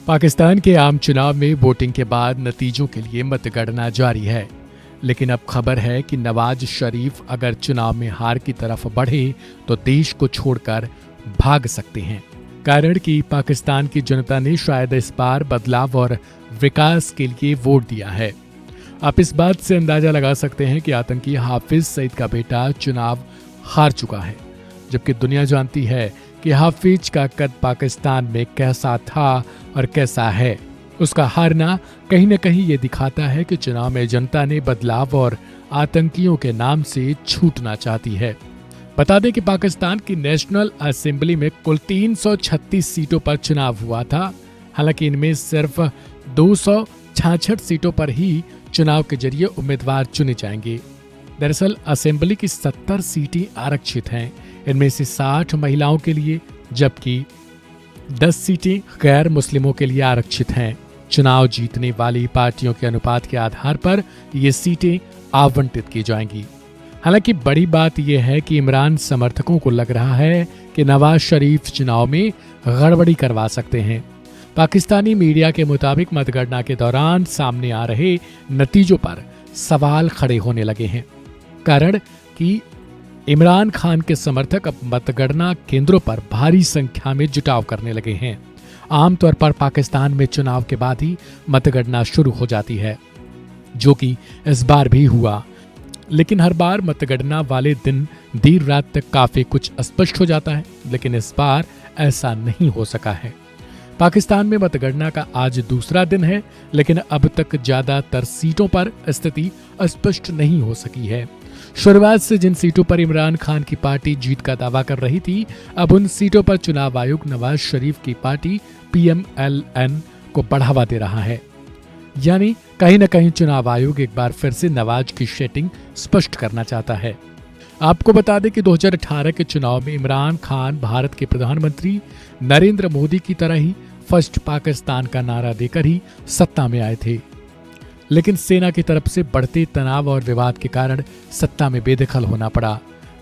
पाकिस्तान के आम चुनाव में वोटिंग के बाद नतीजों के लिए मतगणना जारी है। लेकिन अब खबर है कि नवाज शरीफ अगर चुनाव में हार की तरफ बढ़े तो देश को छोड़कर भाग सकते हैं। कारण कि पाकिस्तान की जनता ने शायद इस बार बदलाव और विकास के लिए वोट दिया है। आप इस बात से अंदाजा लगा सकते हैं कि आतंकी हाफिज सईद का बेटा चुनाव हार चुका है, जबकि दुनिया जानती है कि हाफिज का कद पाकिस्तान में कैसा था और कैसा है। उसका हारना कहीं न कहीं ये दिखाता है कि चुनाव में जनता ने बदलाव और आतंकियों के नाम से छूटना चाहती है। बता दें कि पाकिस्तान की नेशनल असेंबली में कुल 336 सीटों पर चुनाव हुआ था। हालांकि इनमें सिर्फ 266 सीटों पर ही चुनाव के जरिए उम्मीदवार चुने जाएंगे। दरअसल असेंबली की 70 सीटें आरक्षित हैं। इनमें से 60 महिलाओं के लिए जबकि 10 सीटें गैर मुस्लिमों के लिए आरक्षित हैं। चुनाव जीतने वाली पार्टियों के अनुपात के आधार पर ये सीटें आवंटित की जाएंगी। हालांकि बड़ी बात यह है कि इमरान समर्थकों को लग रहा है कि नवाज शरीफ चुनाव में गड़बड़ी करवा सकते हैं। पाकिस्तानी मीडिया के मुताबिक मतगणना के दौरान सामने आ रहे नतीजों पर सवाल खड़े होने लगे हैं। कारण कि इमरान खान के समर्थक अब मतगणना केंद्रों पर भारी संख्या में जुटाव करने लगे हैं। आमतौर पर पाकिस्तान में चुनाव के बाद ही मतगणना शुरू हो जाती है, जो कि इस बार भी हुआ। लेकिन हर बार मतगणना वाले दिन देर रात तक काफी कुछ स्पष्ट हो जाता है, लेकिन इस बार ऐसा नहीं हो सका है। पाकिस्तान में मतगणना का आज दूसरा दिन है, लेकिन अब तक ज्यादातर सीटों पर स्थिति स्पष्ट नहीं हो सकी है। शुरुआत से जिन सीटों पर इमरान खान की पार्टी जीत का दावा कर रही थी, अब उन सीटों पर चुनाव आयोग नवाज शरीफ की पार्टी PMLN को बढ़ावा दे रहा है। यानी कहीं न कहीं चुनाव आयोग एक बार फिर से नवाज की सेटिंग स्पष्ट करना चाहता है। आपको बता दें कि 2018 के चुनाव में इमरान खान भारत के प्रधानमंत्री नरेंद्र मोदी की तरह ही फर्स्ट पाकिस्तान का नारा देकर ही सत्ता में आए थे। लेकिन सेना की तरफ से बढ़ते तनाव और विवाद के कारण सत्ता में बेदखल होना पड़ा।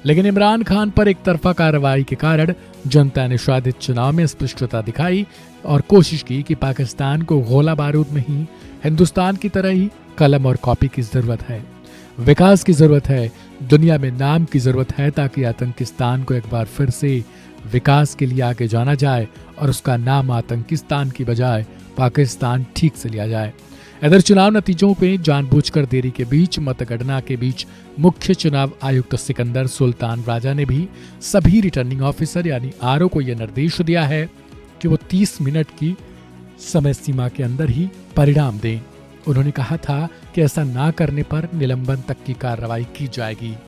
लेकिन इमरान खान पर एक तरफा कार्रवाई के कारण जनता ने शायद इस चुनाव में स्पष्टता दिखाई और कोशिश की कि पाकिस्तान को गोला बारूद में ही हिंदुस्तान की तरह ही कलम और कॉपी की जरूरत है, विकास की जरूरत है, दुनिया में नाम की जरूरत है, ताकि आतंकिस्तान को एक बार फिर से विकास के लिए आगे जाना जाए और उसका नाम आतंकिस्तान की बजाय पाकिस्तान ठीक से लिया जाए। इधर चुनाव नतीजों पे जानबूझकर देरी के बीच मतगणना के बीच मुख्य चुनाव आयुक्त सिकंदर सुल्तान राजा ने भी सभी रिटर्निंग ऑफिसर यानी RO को यह निर्देश दिया है कि वो 30 मिनट की समय सीमा के अंदर ही परिणाम दें। उन्होंने कहा था कि ऐसा ना करने पर निलंबन तक की कार्रवाई की जाएगी।